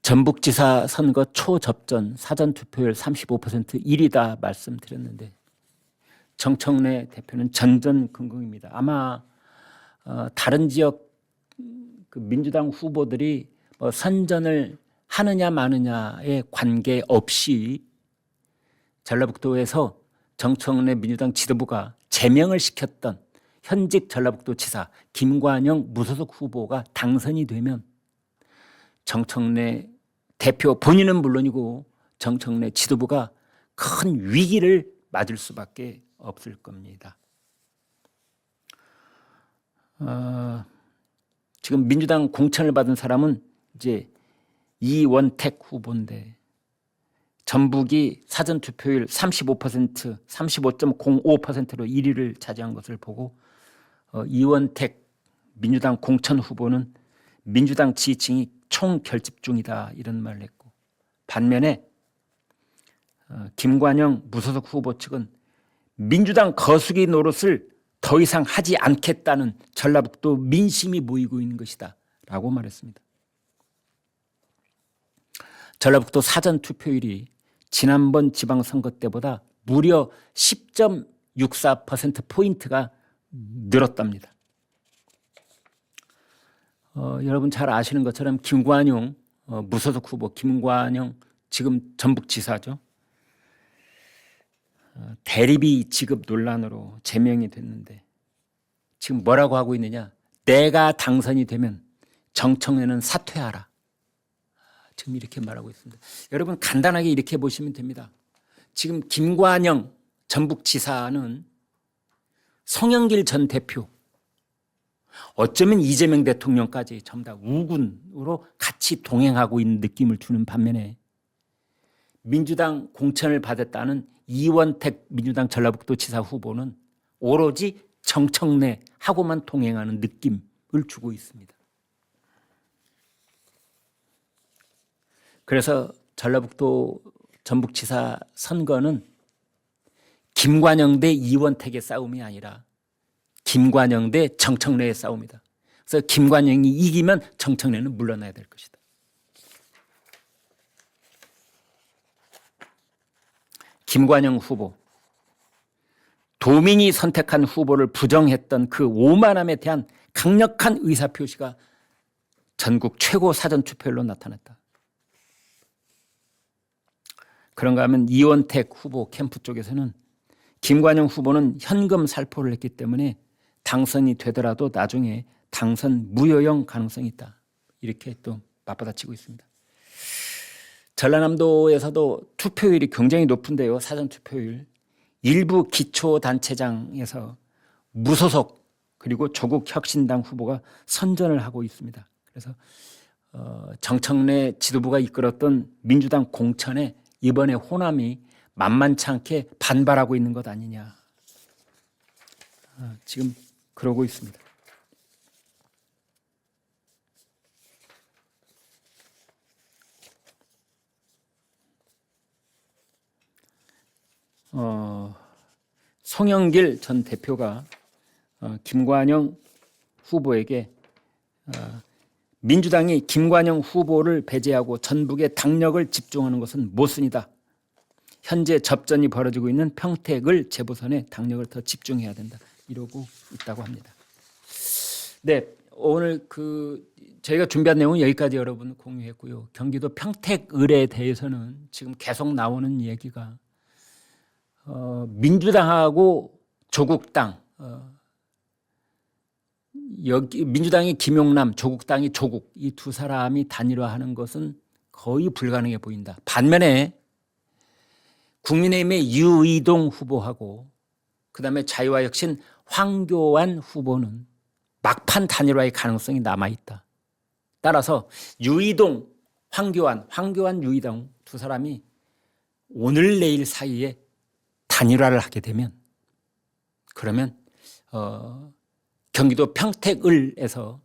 전북지사 선거 초접전 사전투표율 35% 1위다 말씀드렸는데 정청래 대표는 전전긍긍입니다. 아마 다른 지역 그 민주당 후보들이 선전을 하느냐 마느냐에 관계없이 전라북도에서 정청래 민주당 지도부가 제명을 시켰던 현직 전라북도지사 김관영 무소속 후보가 당선이 되면 정청래 대표 본인은 물론이고 정청래 지도부가 큰 위기를 맞을 수밖에 없을 겁니다. 지금 민주당 공천을 받은 사람은 이제 이원택 후보인데 전북이 사전투표율 35%, 35.05%로 1위를 차지한 것을 보고 이원택 민주당 공천 후보는 민주당 지지층이 총결집 중이다 이런 말을 했고, 반면에 김관영 무소속 후보 측은 민주당 거수기 노릇을 더 이상 하지 않겠다는 전라북도 민심이 모이고 있는 것이다 라고 말했습니다. 전라북도 사전투표율이 지난번 지방선거 때보다 무려 10.64%포인트가 늘었답니다. 여러분 잘 아시는 것처럼 김관영 무소속 후보 김관영 지금 전북지사죠. 대리비 지급 논란으로 제명이 됐는데 지금 뭐라고 하고 있느냐. 내가 당선이 되면 정청래는 사퇴하라. 지금 이렇게 말하고 있습니다. 여러분 간단하게 이렇게 보시면 됩니다. 지금 김관영 전북지사는 송영길 전 대표, 어쩌면 이재명 대통령까지 전부 다 우군으로 같이 동행하고 있는 느낌을 주는 반면에 민주당 공천을 받았다는 이원택 민주당 전라북도지사 후보는 오로지 정청래하고만 동행하는 느낌을 주고 있습니다. 그래서 전라북도 전북지사 선거는 김관영 대 이원택의 싸움이 아니라 김관영 대 정청래의 싸움이다. 그래서 김관영이 이기면 정청래는 물러나야 될 것이다. 김관영 후보, 도민이 선택한 후보를 부정했던 그 오만함에 대한 강력한 의사표시가 전국 최고 사전투표율로 나타났다. 그런가 하면 이원택 후보 캠프 쪽에서는 김관영 후보는 현금 살포를 했기 때문에 당선이 되더라도 나중에 당선 무효형 가능성이 있다. 이렇게 또 맞받아치고 있습니다. 전라남도에서도 투표율이 굉장히 높은데요. 사전투표율. 일부 기초단체장에서 무소속 그리고 조국혁신당 후보가 선전을 하고 있습니다. 그래서 정청래 지도부가 이끌었던 민주당 공천에 이번에 호남이 만만치 않게 반발하고 있는 것 아니냐. 지금 그러고 있습니다. 송영길 전 대표가 김관영 후보에게 민주당이 김관영 후보를 배제하고 전북에 당력을 집중하는 것은 모순이다. 현재 접전이 벌어지고 있는 평택을 재보선에 당력을 더 집중해야 된다. 이러고 있다고 합니다. 네, 오늘 저희가 준비한 내용은 여기까지 여러분 공유했고요. 경기도 평택을에 대해서는 지금 계속 나오는 얘기가 민주당하고 조국당, 여기 민주당이 김용남, 조국당이 조국, 이 두 사람이 단일화하는 것은 거의 불가능해 보인다. 반면에 국민의힘의 유이동 후보하고 그다음에 자유와혁신 황교안 후보는 막판 단일화의 가능성이 남아있다. 따라서 유이동, 황교안, 유이동 두 사람이 오늘 내일 사이에 단일화를 하게 되면 그러면 경기도 평택을에서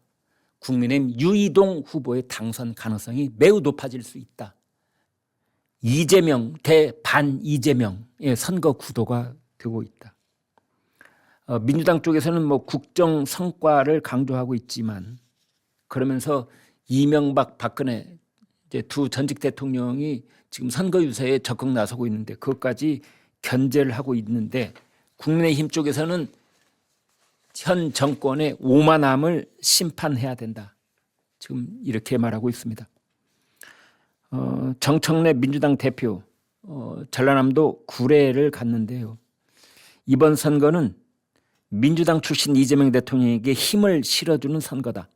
국민의힘 유이동 후보의 당선 가능성이 매우 높아질 수 있다. 이재명 대 반 이재명의 선거 구도가 되고 있다. 민주당 쪽에서는 국정 성과를 강조하고 있지만 그러면서 이명박 박근혜 이제 두 전직 대통령이 지금 선거 유세에 적극 나서고 있는데 그것까지 견제를 하고 있는데 국민의힘 쪽에서는 현 정권의 오만함을 심판해야 된다. 지금 이렇게 말하고 있습니다. 정청래 민주당 대표 전라남도 구례를 갔는데요. 이번 선거는 민주당 출신 이재명 대통령에게 힘을 실어주는 선거다.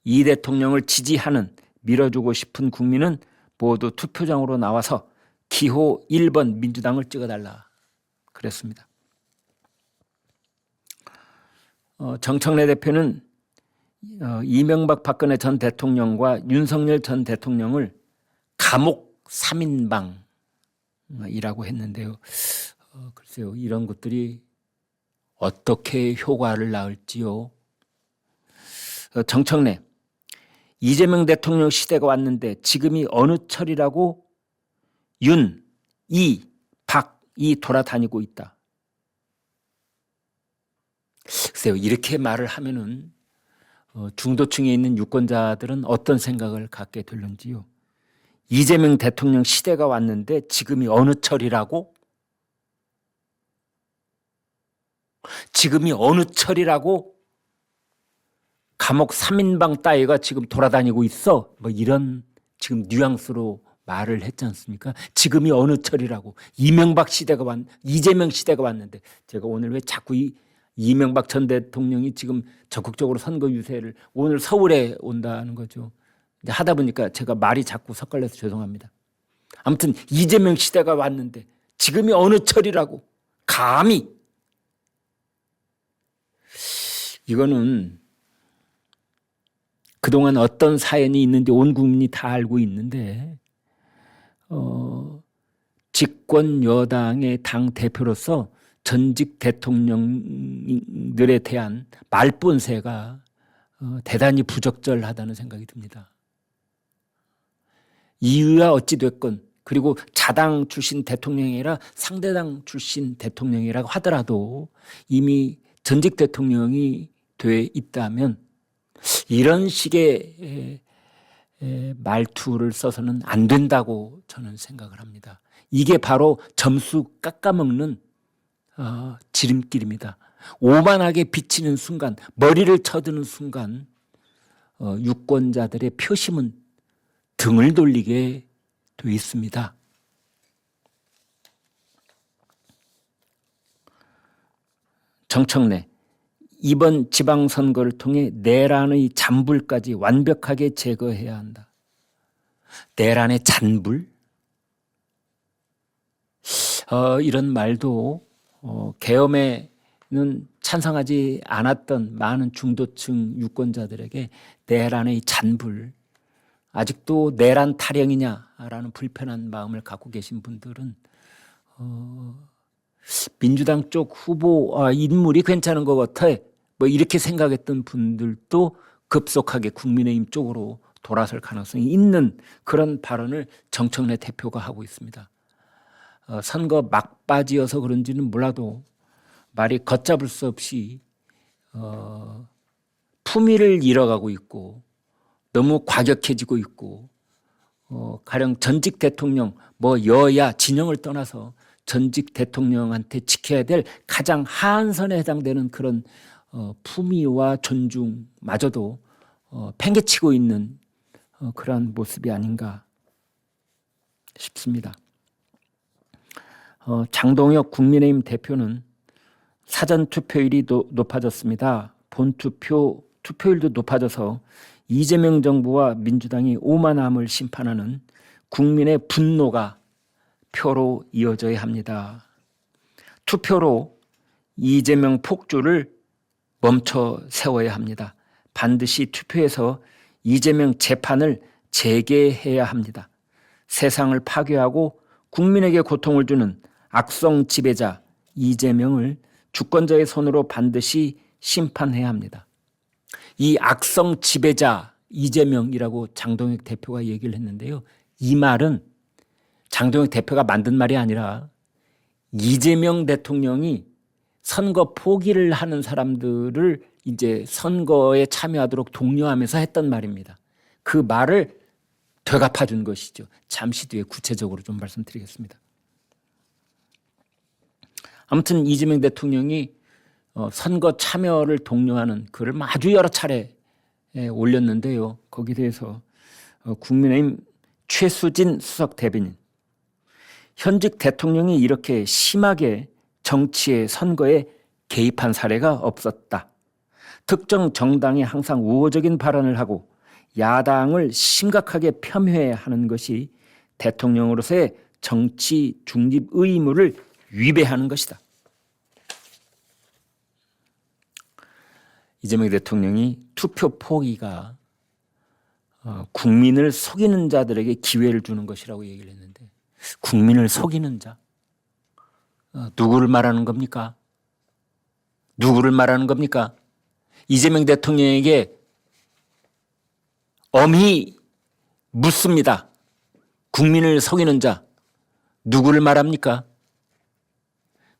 이 대통령을 지지하는 밀어주고 싶은 국민은 모두 투표장으로 나와서 기호 1번 민주당을 찍어달라 그랬습니다. 정청래 대표는 이명박 박근혜 전 대통령과 윤석열 전 대통령을 감옥 3인방이라고 했는데요. 글쎄요, 이런 것들이 어떻게 효과를 낳을지요. 정청래, 이재명 대통령 시대가 왔는데 지금이 어느 철이라고 윤, 이, 박이 돌아다니고 있다. 글쎄요, 이렇게 말을 하면은 중도층에 있는 유권자들은 어떤 생각을 갖게 될는지요. 이재명 대통령 시대가 왔는데 지금이 어느 철이라고? 지금이 어느 철이라고? 감옥 3인방 따위가 지금 돌아다니고 있어? 뭐 이런 지금 뉘앙스로 말을 했지 않습니까? 지금이 어느 철이라고? 이재명 시대가 왔는데 제가 오늘 왜 자꾸 이명박 전 대통령이 지금 적극적으로 선거 유세를 오늘 서울에 온다는 거죠. 하다 보니까 제가 말이 자꾸 섞갈려서 죄송합니다. 아무튼 이재명 시대가 왔는데 지금이 어느 철이라고? 감히 이거는 그동안 어떤 사연이 있는지 온 국민이 다 알고 있는데 집권 여당의 당 대표로서 전직 대통령들에 대한 말본세가 대단히 부적절하다는 생각이 듭니다. 이유야 어찌됐건 그리고 자당 출신 대통령이 아니라 상대당 출신 대통령이라고 하더라도 이미 전직 대통령이 돼 있다면 이런 식의 말투를 써서는 안 된다고 저는 생각을 합니다. 이게 바로 점수 깎아먹는 지름길입니다. 오만하게 비치는 순간, 머리를 쳐드는 순간 유권자들의 표심은 등을 돌리게 돼 있습니다. 정청래, 이번 지방선거를 통해 내란의 잔불까지 완벽하게 제거해야 한다. 내란의 잔불? 이런 말도 계엄에는 찬성하지 않았던 많은 중도층 유권자들에게 내란의 잔불, 아직도 내란 타령이냐라는 불편한 마음을 갖고 계신 분들은 민주당 쪽 후보 인물이 괜찮은 것 같아 뭐 이렇게 생각했던 분들도 급속하게 국민의힘 쪽으로 돌아설 가능성이 있는 그런 발언을 정청래 대표가 하고 있습니다. 선거 막바지여서 그런지는 몰라도 말이 걷잡을 수 없이 품위를 잃어가고 있고 너무 과격해지고 있고 가령 전직 대통령 뭐 여야 진영을 떠나서 전직 대통령한테 지켜야 될 가장 하한선에 해당되는 그런 품위와 존중마저도 팽개치고 있는 그러한 모습이 아닌가 싶습니다. 장동혁 국민의힘 대표는 사전 투표율이 높아졌습니다. 본투표 투표율도 높아져서 이재명 정부와 민주당이 오만함을 심판하는 국민의 분노가 표로 이어져야 합니다. 투표로 이재명 폭주를 멈춰 세워야 합니다. 반드시 투표해서 이재명 재판을 재개해야 합니다. 세상을 파괴하고 국민에게 고통을 주는 악성 지배자 이재명을 주권자의 손으로 반드시 심판해야 합니다. 이 악성 지배자 이재명이라고 장동혁 대표가 얘기를 했는데요. 이 말은 장동혁 대표가 만든 말이 아니라 이재명 대통령이 선거 포기를 하는 사람들을 이제 선거에 참여하도록 독려하면서 했던 말입니다. 그 말을 되갚아준 것이죠. 잠시 뒤에 구체적으로 좀 말씀드리겠습니다. 아무튼 이재명 대통령이 선거 참여를 독려하는 글을 아주 여러 차례 올렸는데요. 거기에 대해서 국민의힘 최수진 수석 대변인, 현직 대통령이 이렇게 심하게 정치의 선거에 개입한 사례가 없었다. 특정 정당이 항상 우호적인 발언을 하고 야당을 심각하게 폄훼하는 것이 대통령으로서의 정치 중립 의무를 위배하는 것이다. 이재명 대통령이 투표 포기가 국민을 속이는 자들에게 기회를 주는 것이라고 얘기를 했는데, 국민을 속이는 자, 누구를 말하는 겁니까? 누구를 말하는 겁니까? 이재명 대통령에게 엄히 묻습니다. 국민을 속이는 자, 누구를 말합니까?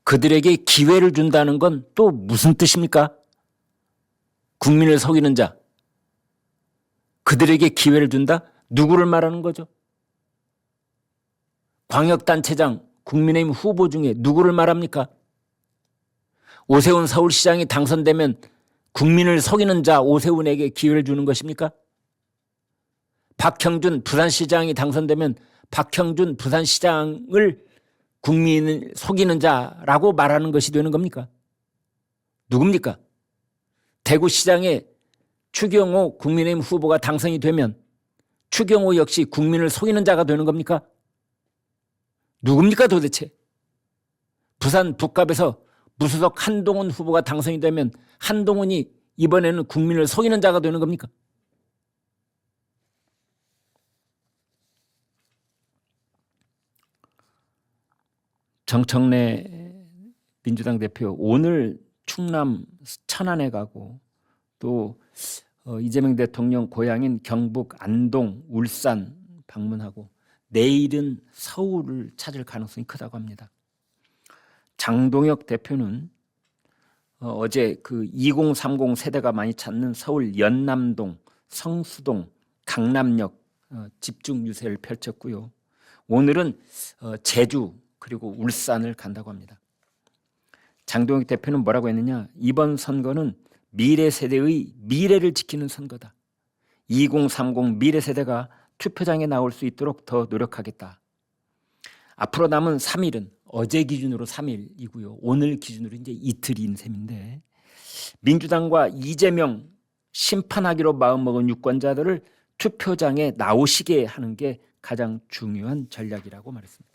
그들에게 기회를 준다는 건 또 무슨 뜻입니까? 국민을 속이는 자, 그들에게 기회를 준다? 누구를 말하는 거죠? 광역단체장, 국민의힘 후보 중에 누구를 말합니까? 오세훈 서울시장이 당선되면 국민을 속이는 자 오세훈에게 기회를 주는 것입니까? 박형준 부산시장이 당선되면 박형준 부산시장을 국민을 속이는 자라고 말하는 것이 되는 겁니까? 누굽니까? 대구시장에 추경호 국민의힘 후보가 당선이 되면 추경호 역시 국민을 속이는 자가 되는 겁니까? 누굽니까 도대체? 부산 북갑에서 무소속 한동훈 후보가 당선이 되면 한동훈이 이번에는 국민을 속이는 자가 되는 겁니까? 정청래 민주당 대표 오늘 충남 천안에 가고, 또 이재명 대통령 고향인 경북 안동, 울산 방문하고 내일은 서울을 찾을 가능성이 크다고 합니다. 장동혁 대표는 어제 그 2030 세대가 많이 찾는 서울 연남동, 성수동, 강남역 집중 유세를 펼쳤고요. 오늘은 제주 그리고 울산을 간다고 합니다. 장동혁 대표는 뭐라고 했느냐? 이번 선거는 미래 세대의 미래를 지키는 선거다. 2030 미래 세대가 투표장에 나올 수 있도록 더 노력하겠다. 앞으로 남은 3일은 어제 기준으로 3일이고요. 오늘 기준으로 이제 이틀인 셈인데, 민주당과 이재명 심판하기로 마음먹은 유권자들을 투표장에 나오시게 하는 게 가장 중요한 전략이라고 말했습니다.